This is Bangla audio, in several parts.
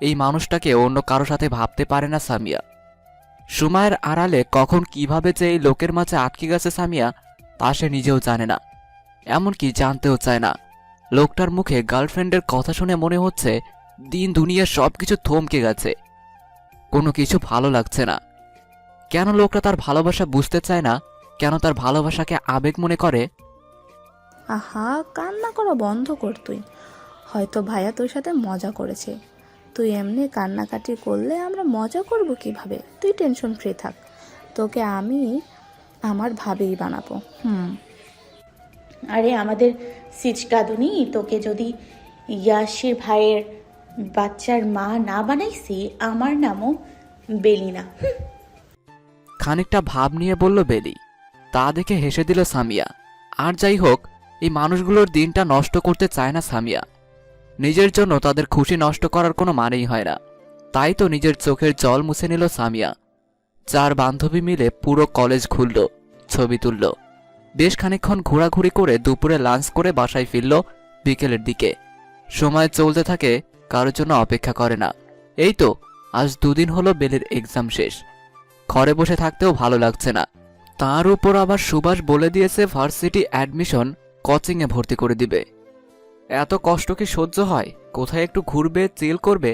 এই মানুষটাকে অন্য কারো সাথে ভাবতে পারে না সামিয়া। সময়ের আড়ালে কখন কিভাবে যে এই লোকের মাঝে আটকে গেছে সামিয়া তা সে নিজেও জানে না, এমনকি জানতেও চায় না। লোকটার মুখে গার্লফ্রেন্ডের কথা শুনে মনে হচ্ছে দিন দুনিয়ার সবকিছু থমকে গেছে, কোনো কিছু ভালো লাগছে না। কেন লোকটা তার ভালোবাসা বুঝতে চায় না? কেন তার ভালোবাসাকে আবেগ মনে করে? আহা, কান্না করা বন্ধ কর তুই। হয়তো ভাইয়া তোর সাথে মজা করেছে। তুই এমনি কান্নাকাটি করলে আমরা মজা করব কিভাবে? তুই টেনশন ফ্রি থাক, তোকে আমি আমার ভাবেই বানাবো। আরে আমাদের সিচকাদুনি, তোকে যদি ইয়াসির ভাইয়ের বাচ্চার মা না বানাইছি, আমার নামও বেলিনা। খানিকটা ভাব নিয়ে বলল বেলি। তা দেখে হেসে দিল সামিয়া। আর যাই হোক, এই মানুষগুলোর দিনটা নষ্ট করতে চায় না সামিয়া। নিজের জন্য তাদের খুশি নষ্ট করার কোনো মানেই হয় না। তাই তো নিজের চোখের জল মুছে নিল সামিয়া। 4 বান্ধবী মিলে পুরো কলেজ ঘুরল, ছবি তুলল। বেশ খানিকক্ষণ ঘোরাঘুরি করে দুপুরে লাঞ্চ করে বাসায় ফিরল বিকেলের দিকে। সময় চলতে থাকে, কারোর জন্য অপেক্ষা করে না। এই তো আজ 2 দিন হলো বেলের এক্সাম শেষ। ঘরে বসে থাকতেও ভালো লাগছে না। তার উপর আবার সুভাষ বলে দিয়েছে ভার্সিটি অ্যাডমিশন কোচিংয়ে ভর্তি করে দিবে। এত কষ্ট কি সহ্য হয়? কোথায় একটু ঘুরবে, চিল করবে,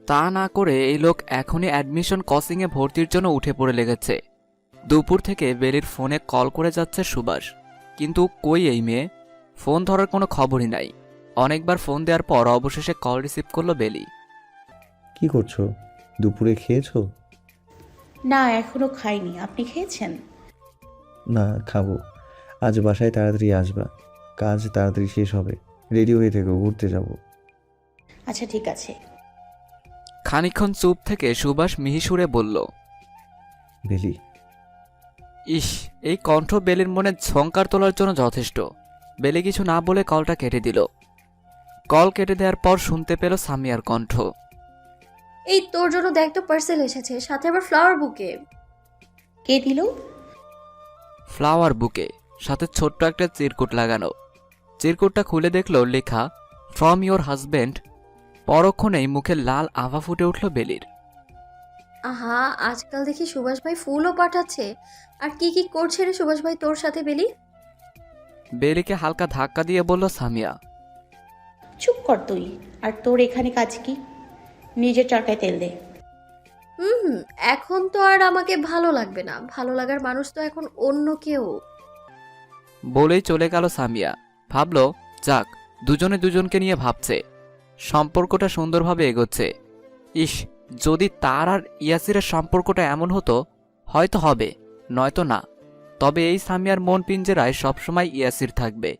তা না করে এই লোক এখনই অ্যাডমিশন কোচিংয়ে ভর্তির জন্য উঠে পড়ে লেগেছে। দুপুর থেকে বেলির ফোনে কল করে যাচ্ছে সুভাষ, কিন্তু কই এই মেয়ে? ফোন ধরার কোনো খবরই নাই। অনেকবার ফোন দেওয়ার পর অবশেষে কল রিসিভ করলো বেলি। কি করছো? দুপুরে খেয়েছো? না, এখনো খাইনি। আপনি খেয়েছেন? না, খাবো। আজ বাসায় তাড়াতাড়ি আসবা, কাজ তাড়াতাড়ি শেষ হবে। রেডি হয়ে থেকো, ঘুরতে যাব। আচ্ছা ঠিক আছে। খানিকক্ষণ চুপ থেকে সুভাষ মিহি সুরে বলল, বেলি। ইস, এই কণ্ঠ বেলির মনে ঝংকার তোলার জন্য যথেষ্ট। বেলি কিছু না বলে কলটা কেটে দিল। কল কেটে দেওয়ার পর শুনতে পেল সামিয়ার কণ্ঠ। এই তোর জন্য দেখ তো, পার্সেল এসেছে, সাথে আবার ফ্লাওয়ার বুকে। কে দিল? ফ্লাওয়ার বুকে, সাথে ছোট্ট একটা চিরকুট লাগানো। চিরকুটটা খুলে দেখল লেখা, ফ্রম ইয়োর হাজব্যান্ড। পরক্ষণেই মুখে লাল আভা ফুটে উঠল বেলির। আহা, আজকাল দেখি সুভাষ ভাই ফুলও পাঠাচ্ছে। আর কি কি করছে রে সুভাষ ভাই তোর সাথে বেলি? বেলিকে হালকা ধাক্কা দিয়ে বলল সামিয়া। চুপ কর তুই। আর তোর এখানে কাজ কি? নিজের চরকায় তেল দে। হুম, এখন তো আর আমাকে ভালো লাগবে না। ভালো লাগার মানুষ তো এখন অন্য কেউ। বলেই চলে গেল সামিয়া। ভাবল, যাক, দুজনে দুজনকে নিয়ে ভাবছে, সম্পর্কটা সুন্দরভাবে এগোচ্ছে। ইস, যদি তার আর ইয়াসিরের সম্পর্কটা এমন হতো, হয়তো হবে, নয়তো না। তবে এই সামিয়ার মন পিঞ্জেরায় সবসময় ইয়াসির থাকবে,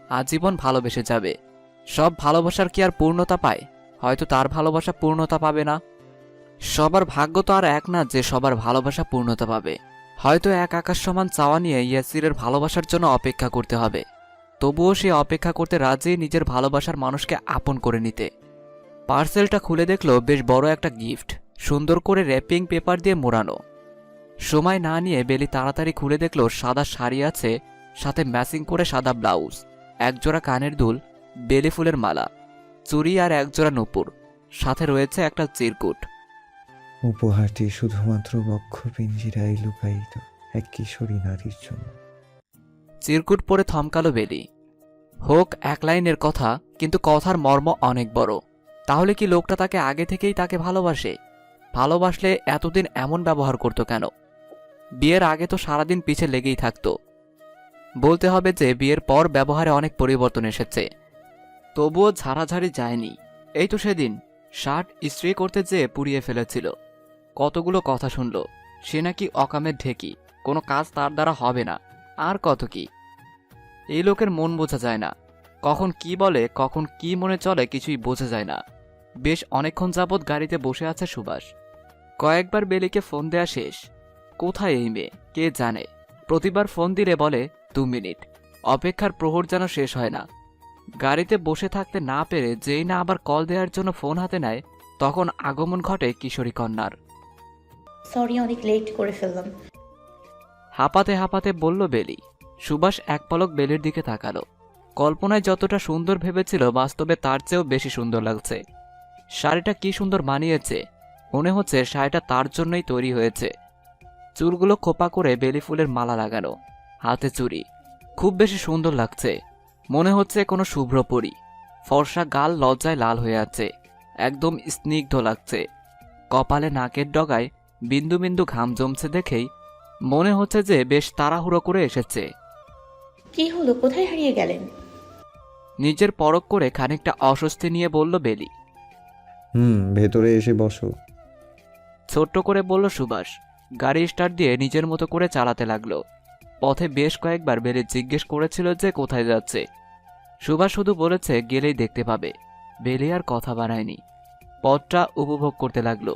আজীবন ভালোবেসে যাবে। সব ভালোবাসার কি আর পূর্ণতা পায়? হয়তো তার ভালোবাসা পূর্ণতা পাবে না। সবার ভাগ্য তো আর এক না যে সবার ভালোবাসা পূর্ণতা পাবে। হয়তো এক আকাশ সমান চাওয়া নিয়ে ইয়াসিরের ভালোবাসার জন্য অপেক্ষা করতে হবে। তবুও সে অপেক্ষা করতে রাজি নিজের ভালোবাসার মানুষকে আপন করে নিতে। পার্সেলটা খুলে দেখল বেশ বড় একটা গিফট, সুন্দর করে র্যাপিং পেপার দিয়ে মোড়ানো। সময় না নিয়ে বেলি তাড়াতাড়ি খুলে দেখল সাদা শাড়ি আছে, সাথে ম্যাচিং করে সাদা ব্লাউজ, একজোড়া কানের দুল, বেলি ফুলের মালা, চুড়ি আর একজোড়া নূপুর, সাথে রয়েছে একটা চিরকুট। উপহারটি শুধুমাত্র বক্ষ পিঞ্জিরায় লুকায়িত এক কিশোরী নারীর জন্য। চিরকুট পরে থমকালো বেলি। হোক এক লাইনের কথা, কিন্তু কথার মর্ম অনেক বড়। তাহলে কি লোকটা তাকে আগে থেকেই তাকে ভালোবাসে? ভালোবাসলে এতদিন এমন ব্যবহার করতো কেন? বিয়ের আগে তো সারাদিন পিছে লেগেই থাকতো। বলতে হবে যে বিয়ের পর ব্যবহারে অনেক পরিবর্তন এসেছে। তবুও ঝাড়াঝাড়ি যায়নি। এই তো সেদিন শার্ট ইস্ত্রি করতে যেয়ে পুড়িয়ে ফেলেছিল। কতগুলো কথা শুনল, সে নাকি অকামের ঢেকি, কোনো কাজ তার দ্বারা হবে না, আর কত কি। এই লোকের মন বোঝা যায় না, কখন কি বলে কখন কি মনে চলে কিছুই বোঝা যায় না। বেশ অনেকক্ষণ যাবৎ গাড়িতে বসে আছে সুভাষ। কয়েকবার বেলিকে ফোন দেয়া শেষ। কোথায় এই মেয়ে কে জানে। প্রতিবার ফোন দিলে বলে 2 মিনিট। অপেক্ষার প্রহর যেন শেষ হয় না। গাড়িতে বসে থাকতে না পেরে যেই না আবার কল দেওয়ার জন্য ফোন হাতে নেয়, তখন আগমন ঘটে কিশোরী কন্যার। সরি, অনেক লেট করে ফেললাম। হাঁপাতে হাঁপাতে বলল বেলি। সুভাষ এক পলক বেলির দিকে তাকালো। কল্পনায় যতটা সুন্দর ভেবেছিল বাস্তবে তার চেয়েও বেশি সুন্দর লাগছে। শাড়িটা কি সুন্দর মানিয়েছে, মনে হচ্ছে শাড়িটা তার জন্যই তৈরি হয়েছে। চুলগুলো খোপা করে বেলি ফুলের মালা লাগানো, হাতে চুড়ি, খুব বেশি সুন্দর লাগছে। মনে হচ্ছে কোনো শুভ্র পরী। ফর্সা গাল লজ্জায় লাল হয়ে আছে, একদম স্নিগ্ধ লাগছে। কপালে নাকের ডগায় বিন্দু বিন্দু ঘাম জমছে দেখেই মনে হচ্ছে যে বেশ তাড়াহুড়ো করে এসেছে। কি হলো, কোথায় হারিয়ে গেলেন? নিজের পরখ করে খানিকটা অস্বস্তি নিয়ে বলল বেলি। ভেতরে এসে বসো। ছোট্ট করে বলল সুভাষ। গাড়ি স্টার্ট দিয়ে নিজের মতো করে চালাতে লাগলো। পথে বেশ কয়েকবার বেলি জিজ্ঞেস করেছিল যে কোথায় যাচ্ছে। সুভাষ শুধু বলেছে গেলেই দেখতে পাবে। বেলি আর কথা বাড়ায়নি, পথটা উপভোগ করতে লাগলো।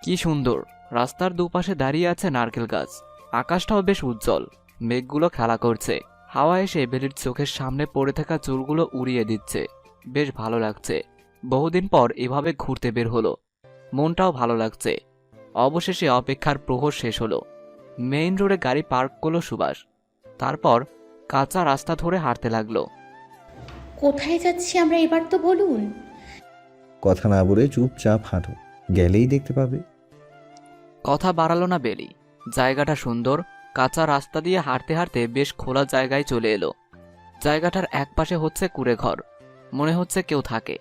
কি সুন্দর, রাস্তার দুপাশে দাঁড়িয়ে আছে নারকেল গাছ। আকাশটাও বেশ উজ্জ্বল, মেঘগুলো খেলা করছে। হাওয়া এসে বেলির চোখের সামনে পড়ে থাকা চুলগুলো উড়িয়ে দিচ্ছে। বেশ ভালো লাগছে। বহুদিন পর এভাবে ঘুরতে বের হলো, মনটাও ভালো লাগছে। অবশেষে অপেক্ষার প্রহর শেষ হলো। মেইন রোডে গাড়ি পার্ক করলো সুভাষ। তারপর কাঁচা রাস্তা ধরে হাঁটতে লাগলো। কোথায় যাচ্ছি আমরা এবার তো বলুন। কথা না বলে চুপচাপ হাঁটো, গেলেই দেখতে পাবে। কথা বাড়ালো না বেলি। জায়গাটা সুন্দর। কাঁচা রাস্তা দিয়ে হাঁটতে হাঁটতে বেশ খোলা জায়গায় চলে এলো। জায়গাটার একপাশে হচ্ছে কুঁড়ে ঘর, মনে হচ্ছে কেউ থাকে।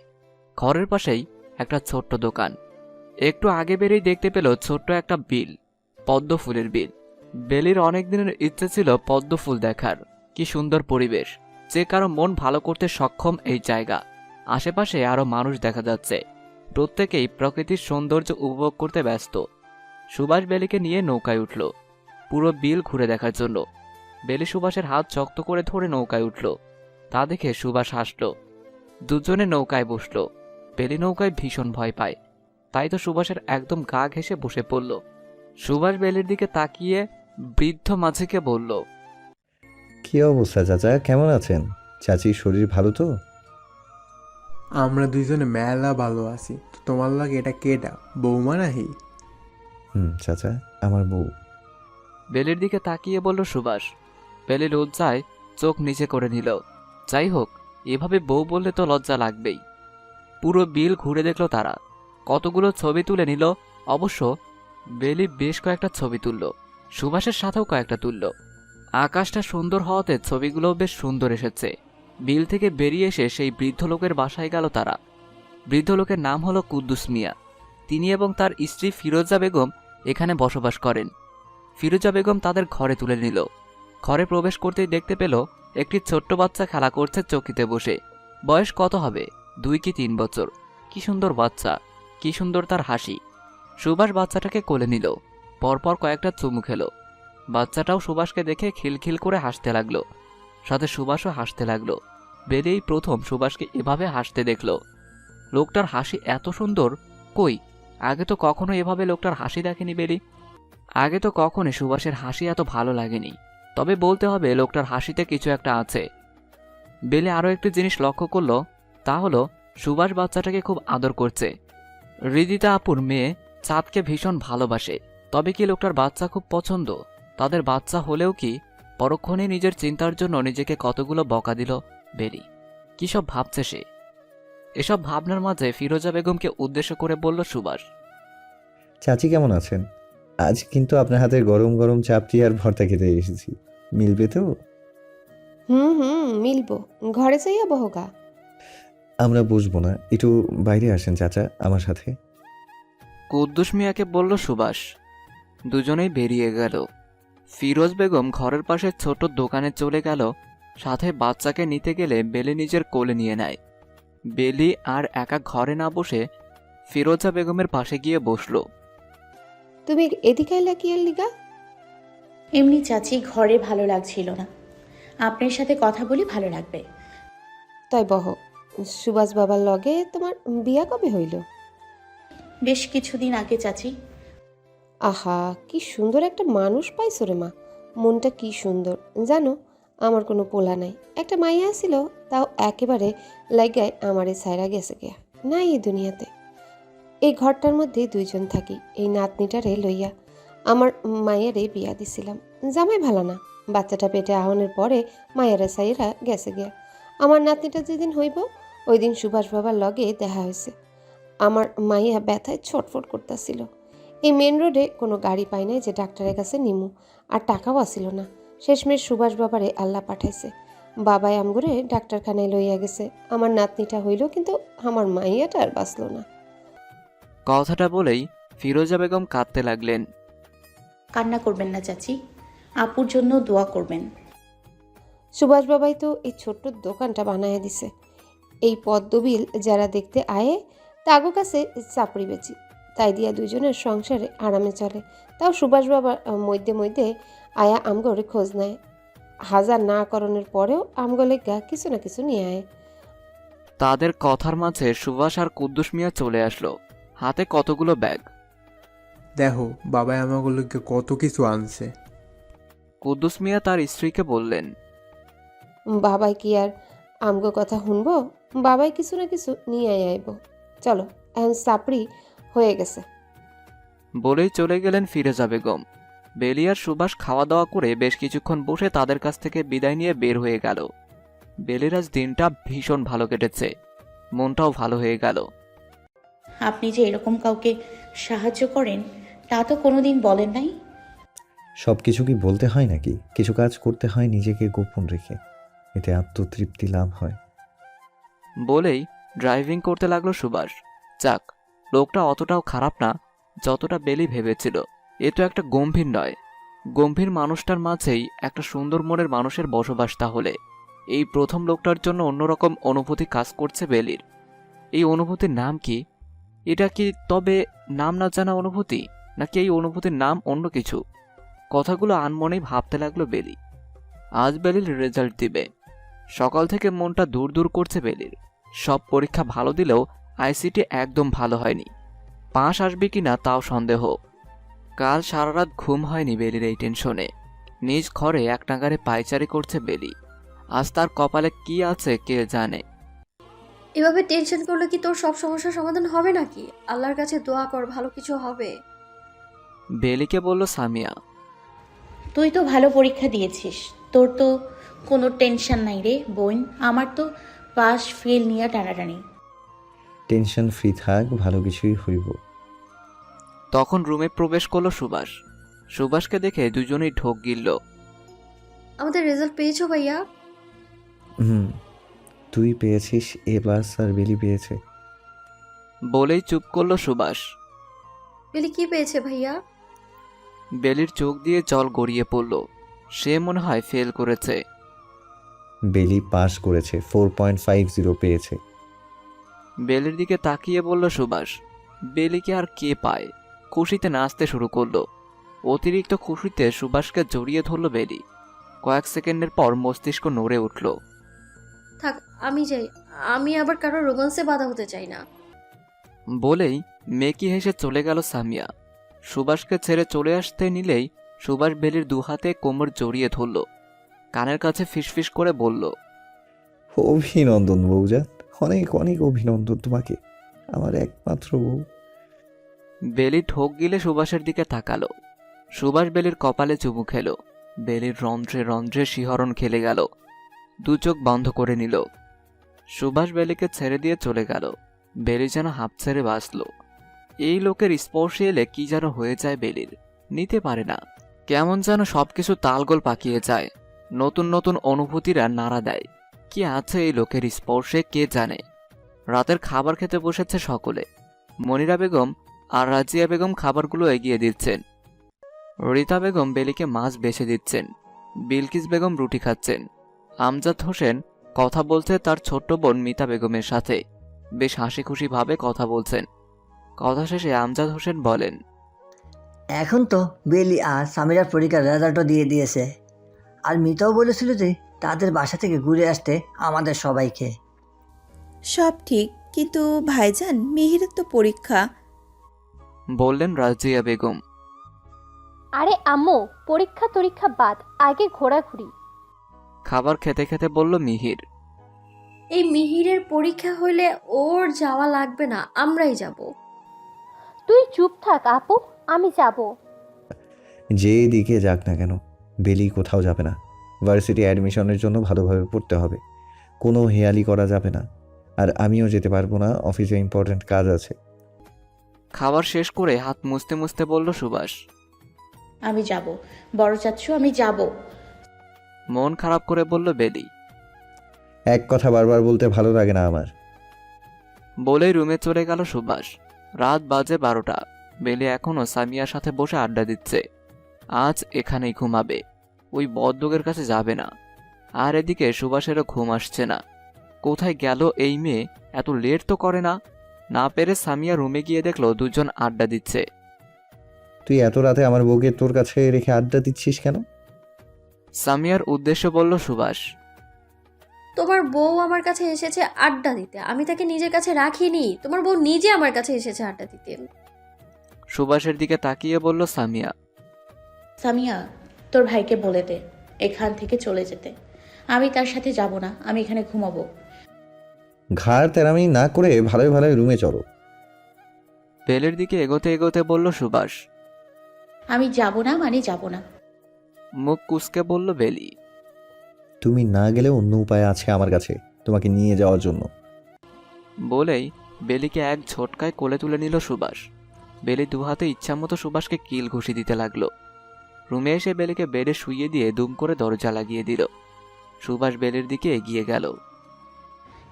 ঘরের পাশেই একটা ছোট্ট দোকান। একটু আগে বেরিয়ে দেখতে পেল ছোট্ট একটা বিল, পদ্ম ফুলের বিল। বেলির অনেক দিনের ইচ্ছে ছিল পদ্ম ফুল দেখার। কি সুন্দর পরিবেশ, যে কারো মন ভালো করতে সক্ষম এই জায়গা। আশেপাশে আরো মানুষ দেখা যাচ্ছে, প্রত্যেকেই প্রকৃতির সৌন্দর্য উপভোগ করতে ব্যস্ত। সুভাষ বেলিকে নিয়ে নৌকায় উঠল পুরো বিল ঘুরে দেখার জন্য। বেলি সুভাষের হাত শক্ত করে ধরে নৌকায় উঠল। তা দেখে সুভাষ হাসল। দুজনে নৌকায় বসল। বেলি নৌকায় ভীষণ ভয় পায়, তাই তো সুভাষের একদম গা ঘেঁষে বসে পড়ল। সুভাষ বেলির দিকে তাকিয়ে বৃদ্ধ মাঝিকে বলল, কি অবস্থা চাচা, কেমন আছেন? চাচির শরীর ভালো তো? আমরা দুইজনে মেলা ভালো আছি। তো তোমার লাগে এটা কেডা, বৌমা নাহি? চাচা, আমার বউ। বেলির দিকে তাকিয়ে বলল সুভাষ। বেলি লজ্জায় চোখ নিচে করে নিল। যাই হোক, এভাবে বউ বললে তো লজ্জা লাগবেই। পুরো বিল ঘুরে দেখল তারা, কতগুলো ছবি তুলে নিল। অবশ্য বেলি বেশ কয়েকটা ছবি তুলল, সুভাষের সাথেও কয়েকটা তুলল। আকাশটা সুন্দর হওয়াতে ছবিগুলোও বেশ সুন্দর এসেছে। বিল থেকে বেরিয়ে এসে সেই বৃদ্ধ লোকের বাসায় গেল তারা। বৃদ্ধ লোকের নাম হলো কুদ্দুস মিয়া। তিনি এবং তার স্ত্রী ফিরোজা বেগম এখানে বসবাস করেন। ফিরোজা বেগম তাদের ঘরে তুলে নিল। ঘরে প্রবেশ করতেই দেখতে পেল একটি ছোট্ট বাচ্চা খেলা করছে চৌকিতে বসে। বয়স কত হবে, 2 কি 3 বছর। কি সুন্দর বাচ্চা, কি সুন্দর তার হাসি। সুভাষ বাচ্চাটাকে কোলে নিল, পরপর কয়েকটা চুমু খেলো। বাচ্চাটাও সুভাষকে দেখে খিলখিল করে হাসতে লাগলো, সাথে সুভাষও হাসতে লাগলো। বেরিয়েই প্রথম সুভাষকে এভাবে হাসতে দেখল। লোকটার হাসি এত সুন্দর, কই আগে তো কখনো এভাবে লোকটার হাসি দেখেনি বেলি। আগে তো কখনই সুভাষের হাসি এত ভালো লাগেনি। তবে বলতে হবে লোকটার হাসিতে কিছু একটা আছে। বেলি আরও একটি জিনিস লক্ষ্য করল, তা হলো সুভাষ বাচ্চাটাকে খুব আদর করছে। হৃদিতা আপুর মেয়ে চাঁদকে ভীষণ ভালোবাসে। তবে কি লোকটার বাচ্চা খুব পছন্দ? তাদের বাচ্চা হলেও কি পরক্ষণে নিজের চিন্তার জন্য নিজেকে কতগুলো বকা দিল বেলি। কি সব ভাবছে সে? এসব ভাবনার মাঝে ফিরোজা বেগমকে উদ্দেশ্য করে বলল সুভাষ, চাচি কেমন আছেন? আজ কিন্তু আপনার হাতের গরম গরম চাপটি আর ভর্তা খেতে এসেছি, মিলবে তো? মিলবো। ঘরে যাইয়া বহগা। আমরা বসবো না, একটু বাইরে আসেন চাচা আমার সাথে। কুদ্দুস মিয়াকে বলল সুভাষ। দুজনেই বেরিয়ে গেল। ফিরোজ বেগম ঘরের পাশে ছোট দোকানে চলে গেল। সাথে বাচ্চাকে নিতে গেলে বেলি নিজের কোলে নিয়ে নেয়। বেলি আর একা ঘরে না বসে ফিরোজা বেগমের পাশে গিয়ে বসল। তুমি এদিকে আইলা কি এর লিগা? এমনি চাচি, ঘরে ভালো লাগছিল না, আপনার সাথে কথা বলি ভালো লাগবে। তাই বহ, সুভাষ বাবার লগে তোমার বিয়া কবে হইল? বেশ কিছুদিন আগে চাচি। আহা, কি সুন্দর একটা মানুষ পাইছো রে মা। মনটা কি সুন্দর জানো। আমার কোনো পোলা নাই, একটা মাইয়া আছিল, তাও একেবারে লাগায় আমারে ছাইরা গেছে গিয়া, নাই এই দুনিয়াতে। এই ঘরটার মধ্যে দুইজন থাকি, এই নাতনিটারে লইয়া আমার মায়েরে বিয়া দিছিলাম। জামাই ভালো না, বাচ্চাটা পেটে আহনের পরে মায়েরা ছাইরা গেছে গিয়া। আমার নাতনিটা যেদিন হইব ওই দিন সুভাষ বাবার লগে দেখা হয়েছে। আমার মাইয়া ব্যথায় ছটফট করতেছিল। এই মেন রোডে কোনো গাড়ি পাই নাই যে ডাক্তারের কাছে নিমু, আর টাকাও আসিল না। শেষমেশ সুভাষ বাবারে আল্লাহ পাঠাইছে, বাবাই আমগরে ডাক্তারখানায় লইয়া গেছে। আমার নাতনিটা হইল, কিন্তু আমার মাইয়াটা আর বাঁচল না। কথাটা বলেই ফিরোজা বেগম কাঁদতে লাগলেন। কান্না করবেন না চাচি, আপুর জন্য দোয়া করবেন। সুভাষ বাবাই তো এই ছোট্ট দোকানটা বানায় দিছে। এই পদ্মবিল যারা দেখতে আয়ে তাগো কাছে চাপড়ি বেচি, তাই দিয়া দুইজনের সংসারে আরামে চলে। তাও সুভাষ বাবা মধ্যে মধ্যে আয়া আমগরে খোঁজ নেয়। হাজার না করণের পরেও আমগলে গা কিছু না কিছু নিয়ে আয়। তাদের কথার মাঝে সুভাষ আর কুদ্দুস মিয়া চলে আসলো, হাতে কতগুলো ব্যাগ। দেখো বাবাই আমাগুলোকে কত কিছু আনছে। কুদ্দুস মিয়া তার স্ত্রীকে বললেন। বাবাই কি আর আমগো কথা শুনবো? বাবাই কিছু না কিছু নিয়ে আইব। চলো, এখন চাপড়ি হয়ে গেছে। বলেই চলে গেলেন ফিরোজা বেগম। বেলি আর সুভাষ খাওয়া দাওয়া করে বেশ কিছুক্ষণ বসে তাদের কাছ থেকে বিদায় নিয়ে বের হয়ে গেল। বেলির আজ দিনটা ভীষণ ভালো কেটেছে, মনটাও ভালো হয়ে গেল। আপনি যে এরকম কাউকে সাহায্য করেন তা তো কোনোদিন বলেন নাই। সব কিছু কি বলতে হয় নাকি? কিছু কাজ করতে হয় নিজেকে গোপন রেখে, এতে আত্মতৃপ্তি লাভ হয়। বলেই ড্রাইভিং করতে লাগলো সুভাষ। যাক, লোকটা অতটাও খারাপ না যতটা বেলি ভেবেছিল। এ তো একটা গম্ভীর নয়, গম্ভীর মানুষটার মাঝেই একটা সুন্দর মনের মানুষের বসবাস। তাহলে এই প্রথম লোকটার জন্য অন্যরকম অনুভূতি কাজ করছে বেলির। এই অনুভূতির নাম কি? এটা কি তবে নাম না জানা অনুভূতি, নাকি এই অনুভূতির নাম অন্য কিছু? কথাগুলো আনমনেই ভাবতে লাগলো বেলি। আজ বেলির রেজাল্ট দিবে। সকাল থেকে মনটা দূর দূর করছে বেলির। সব পরীক্ষা ভালো দিলেও আইসিটি একদম ভালো হয়নি। পাশ আসবে কিনা তাও সন্দেহ। কাল সারা রাত ঘুম হয়নি বেলির এই টেনশনে। নিজ ঘরে এক নাগারে পায়চারি করছে বেলি। আজ তার কপালে কি আছে কে জানে। এভাবে টেনশন করলে কি তোর সব সমস্যার সমাধান হবে নাকি? আল্লাহর কাছে দোয়া কর, ভালো কিছু হবে। বেলিকে বলল সামিয়া। তুই তো ভালো পরীক্ষা দিয়েছিস, তোর তো কোনো টেনশন নাই রে বোন। আমার তো পাস ফেল নিয়ে টানাটানি। টেনশন ফ্রি থাক, ভালো কিছুই হইব। তখন রুমে প্রবেশ করলো সুভাষ। সুভাষকে দেখে দুজনেই ঢোক গিলল। আমাদের রেজাল্ট পেয়েছো ভাইয়া? তুই পেয়েছিস A+ আর বেলি পেয়েছে। বলেই চুপ করলো সুভাষ। বেলি কি পেয়েছে ভাইয়া? বেলির চোখ দিয়ে জল গড়িয়ে পড়ল। সে মনে হয় ফেল করেছে। বেলি পাস করেছে, 4.50 পেয়েছে। বেলির দিকে তাকিয়ে বলল সুভাষ। বেলিকে আর কে পায়? খুশিতে নাচতে শুরু করলো। অতিরিক্ত খুশিতে সুভাষকে জড়িয়ে ধরল বেলি। কয়েক সেকেন্ডের পর মস্তিষ্ক নড়ে উঠল। থাক, আমি যাই। আমি আবার কারো রোমান্সে বাধা হতে চাই না। বলেই মেকি হেসে চলে গেল সামিয়া। সুভাষকে ছেড়ে চলে আসতে নিলেই সুভাষ বেলির দুহাতে কোমর জড়িয়ে ধরল। কানের কাছে ফিসফিস করে বলল। অভিনন্দন বউজান, অনেক অনেক অভিনন্দন তোমাকে, আমার একমাত্র বউ। বেলি ঠোক গিলে সুভাষের দিকে তাকালো। সুভাষ বেলির কপালে চুমু খেল। বেলির রন্ধ্রে রন্ধ্রে শিহরণ খেলে গেল। দু চোখ বন্ধ করে নিল। সুভাষ বেলিকে ছেড়ে দিয়ে চলে গেল। বেলি যেন হাঁপ ছেড়ে বাঁচল। এই লোকের স্পর্শে এলে কি যেন হয়ে যায় বেলির, নিতে পারে না। কেমন যেন সবকিছু তালগোল পাকিয়ে যায়। নতুন নতুন অনুভূতিরা নাড়া দেয়। কি আছে এই লোকের স্পর্শে কে জানে। রাতের খাবার খেতে বসেছে সকলে। মনিরা বেগম আর রাজিয়া বেগম খাবারগুলো এগিয়ে দিচ্ছেন। রীতা বেগম বেলিকে মাছ বেছে দিচ্ছেন। বিলকিস বেগম রুটি খাচ্ছেন। আমজাদ হোসেন কথা বলছে তার ছোট্ট বোন মিতা বেগমের সাথে। বেশ হাসি খুশি ভাবে কথা বলছেন। কথা শেষে আমজাদ হোসেন বলেন, এখন তো বেলি আর সামিরার পরীক্ষার রেজাল্টও দিয়ে দিয়েছে, আর মিতাও বলেছিল যে তাদের বাসা থেকে ঘুরে আসতে আমাদের সবাইকে। সব ঠিক, কিন্তু ভাইজান মিহিরের তো পরীক্ষা। বললেন রাজিয়া বেগম। আরে আম্মু, পরীক্ষা তরীক্ষা বাদ, আগে ঘোরাঘুরি। খাবার খেতে খেতে বলল মিহির। এই মিহিরের পরীক্ষা হইলে ওর যাওয়া লাগবে না, আমরাই যাব। তুই চুপ থাক আপু, আমি যাব। যে দিকে যাক না কেন, বেলি কোথাও যাবে না। ভার্সিটি অ্যাডমিশনের জন্য ভালোভাবে পড়তে হবে, কোনো হেয়ালি করা যাবে না। আর আমিও যেতে পারবো না, অফিসে ইম্পর্ট্যান্ট কাজ আছে। খাবার শেষ করে হাত মুছতে মুছতে বলল সুভাষ। আমি যাব, বড় চাচ্ছু, আমি যাব। মন খারাপ করে বলল বেলি। এক কথা বারবার বলতে ভালো লাগে না আমার। বলেই রুমে চলে গেল সুভাষ। রাত বাজে 12টা। বেলি এখনো সামিয়ার সাথে বসে আড্ডা দিচ্ছে। আজ এখানেই ঘুমাবে, ওই বদলোকের কাছে যাবে না। আর এদিকে সুভাষেরও ঘুম আসছে না। কোথায় গেল এই মেয়ে? এত লেট তো করে না। না পেরে সামিয়া রুমে গিয়ে দেখলো দুজন আড্ডা দিচ্ছে। তুই এত রাতে আমার বউকে তোর কাছে রেখে আড্ডা দিচ্ছিস কেন? সামিয়ার উদ্দেশ্যে বলল সুভাষ। তোমার বউ আমার কাছে এসেছে আড্ডা দিতে, আমি তাকে নিজের কাছে রাখিনি। তোমার বউ নিজে আমার কাছে এসেছে আড্ডা দিতে। সুভাষের দিকে তাকিয়ে বলল সামিয়া। সামিয়া, তোর ভাইকে বলে দে এখান থেকে চলে যেতে। আমি তার সাথে যাব না, আমি এখানে ঘুমাবো। ঘাড় তেরামি না করে ভালোই ভালোই রুমে চলো। বেলের দিকে এগোতে এগোতে বলল সুভাষ। আমি যাব না মানে যাব না। মুখ কুঁচকে বলল বেলি। তুমি না গেলে অন্য উপায় আছে আমার কাছে তোমাকে নিয়ে যাওয়ার জন্য। বলেই বেলিকে এক ঝটকায় কোলে তুলে নিল সুভাষ। বেলি দুহাতে ইচ্ছামতো সুভাষকে কিল ঘুষি দিতে লাগলো। রুমে এসে বেলিকে বেডে শুইয়ে দিয়ে দুম করে দরজা লাগিয়ে দিল। সুভাষ বেলির দিকে এগিয়ে গেল।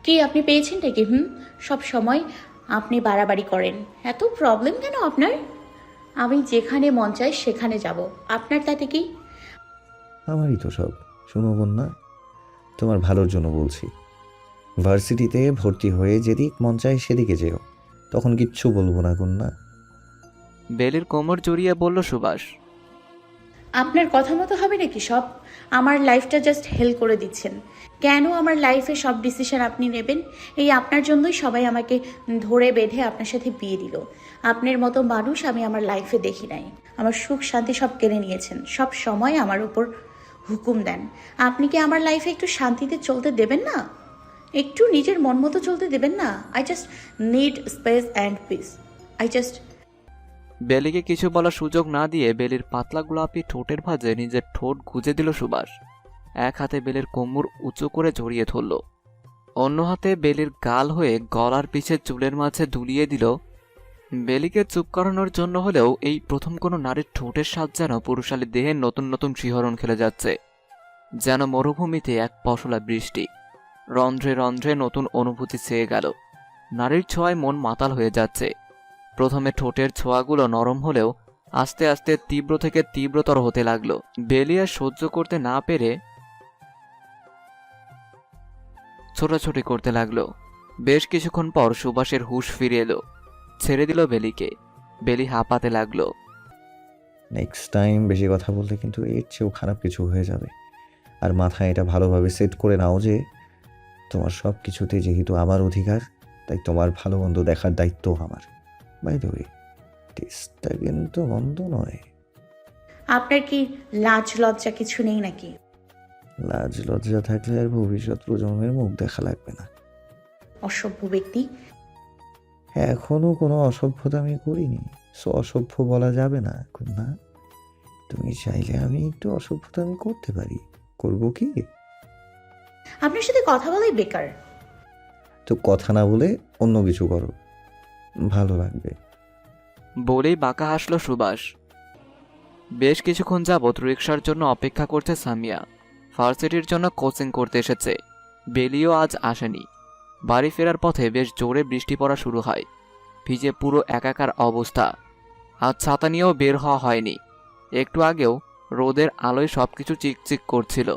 কি আপনি পেয়েছেন নাকি? সব সময় আপনি বাড়াবাড়ি করেন। এত প্রবলেম কেন আপনার? আমি যেখানে মন চাই সেখানে যাব, আপনার তাতে কি? আমারই তো সব। শোনো বন্যা, তোমার ভালোর জন্য বলছি। ভার্সিটিতে ভর্তি হয়ে যেদিক মন চায় সেদিকে যেও, তখন কিচ্ছু বলবো না কন্যা। বেলির কোমর জড়িয়ে বলল সুভাষ। আপনার কথা মতো হবে নাকি সব? আমার লাইফটা জাস্ট হেল করে দিচ্ছেন। কেন আমার লাইফে সব ডিসিশন আপনি নেবেন? এই আপনার জন্যই সবাই আমাকে ধরে বেঁধে আপনার সাথে বিয়ে দিল। আপনার মতো মানুষ আমি আমার লাইফে দেখি নাই। আমার সুখ শান্তি সব কেড়ে নিয়েছেন, সব সময় আমার উপর হুকুম দেন। আপনি কি আমার লাইফে একটু শান্তিতে চলতে দেবেন না? একটু নিজের মন মতো চলতে দেবেন না? I just need space and peace. I just বেলিকে কিছু বলার সুযোগ না দিয়ে বেলির পাতলা গোলাপি ঠোঁটের ভাঁজে নিজের ঠোঁট গুজে দিল সুভাষ। এক হাতে বেলির কোমর উঁচু করে জড়িয়ে ধরল, অন্য হাতে বেলির গাল হয়ে গলার পিছে চুলের মাঝে দুলিয়ে দিল। বেলিকে চুপ করানোর জন্য হলেও এই প্রথম কোনো নারীর ঠোঁটের স্বাদ যেন পুরুষালী দেহে নতুন নতুন শিহরণ খেলে যাচ্ছে। যেন মরুভূমিতে এক পশলা বৃষ্টি। রন্ধ্রে রন্ধ্রে নতুন অনুভূতি ছেয়ে গেল। নারীর ছোঁয়ায় মন মাতাল হয়ে যাচ্ছে। প্রথমে ঠোঁটের ছোঁয়াগুলো নরম হলেও আস্তে আস্তে তীব্র থেকে তীব্রতর হতে লাগলো। বেলি আর সহ্য করতে না পেরে ছোটাছুটি করতে লাগলো। বেশ কিছুক্ষণ পর সুভাষের হুঁশ ফিরে এলো। ছেড়ে দিল বেলিকে। বেলি হাঁপাতে লাগলো। নেক্সট টাইম বেশি কথা বললে কিন্তু এর চেয়েও খারাপ কিছু হয়ে যাবে। আর মাথায় এটা ভালোভাবে সেট করে নাও যে তোমার সব কিছুতে যেহেতু আমার অধিকার, তাই তোমার ভালো মন্দ দেখার দায়িত্ব আমার। বাই দ্য ওয়ে, টেস্টটা কিন্তু মন্দ নয়। আপনার কি লাজ লজ্জা কিছু নেই নাকি? লাজ লজ্জা থাকলে আর ভবিষ্যৎ প্রজন্মের মুখ দেখা লাগবে না। অসভ্য ব্যক্তি। এখনো কোনো অসভ্যতা আমি করিনি, সো অসভ্য বলা যাবে না কন্যা। তুমি চাইলে আমি একটু অসভ্যতা আমি করতে পারি। করবো কি? আপনার সাথে কথা বলাই বেকার। তো কথা না বলে অন্য কিছু করো, ভালো লাগবে। বলেই বাঁকা হাসল সুভাষ। বেশ কিছুক্ষণ যাবৎ রিকশার জন্য অপেক্ষা করছে সামিয়া। ভার্সিটির জন্য কোচিং করতে এসেছে। বেলিও আজ আসেনি। বাড়ি ফেরার পথে বেশ জোরে বৃষ্টি পড়া শুরু হয়। ভিজে পুরো একাকার অবস্থা। আজ ছাতা নিয়েও বের হওয়া হয়নি। একটু আগেও রোদের আলোয় সবকিছু চিকচিক করছিল।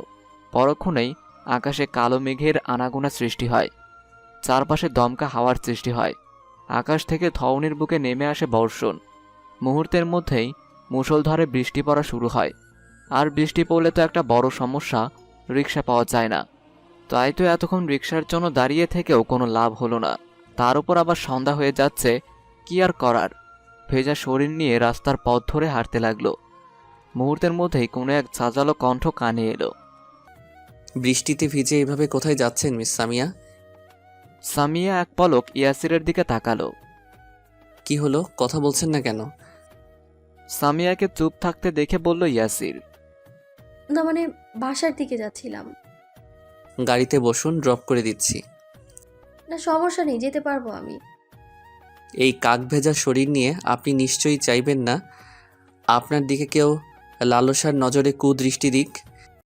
পরক্ষণেই আকাশে কালো মেঘের আনাগোনা সৃষ্টি হয়। চারপাশে দমকা হাওয়ার সৃষ্টি হয়। আকাশ থেকে ধরণীর বুকে নেমে আসে বর্ষণ। মুহূর্তের মধ্যেই মুষলধারে বৃষ্টি পড়া শুরু হয়। আর বৃষ্টি পড়লে তো একটা বড় সমস্যা, রিকশা পাওয়া যায় না। তাই তো এতক্ষণ রিকশার জন্য দাঁড়িয়ে থেকেও কোনো লাভ হলো না। তার উপর আবার সন্ধ্যা হয়ে যাচ্ছে, কি আর করার। ভেজা শরীর নিয়ে রাস্তার পথ ধরে হাঁটতে লাগলো। মুহূর্তের মধ্যেই কোনো এক ঝাঁঝালো কণ্ঠ কানে এলো। বৃষ্টিতে ভিজে এভাবে কোথায় যাচ্ছেন মিস সামিয়া? সামিয়া এক পলক ইয়াসিরের দিকে তাকালো। কি হলো, কথা বলছেন না কেন? সামিয়াকে চুপ থাকতে দেখে বলল ইয়াসির। না মানে বাসার দিকে যাচ্ছিলাম। গাড়িতে বসুন, ড্রপ করে দিচ্ছি। না সমস্যা নেই, যেতে পারবো আমি। এই কাক ভেজা শরীর নিয়ে আপনি নিশ্চয়ই চাইবেন না আপনার দিকে কেউ লালসার নজরে কুদৃষ্টি দিক।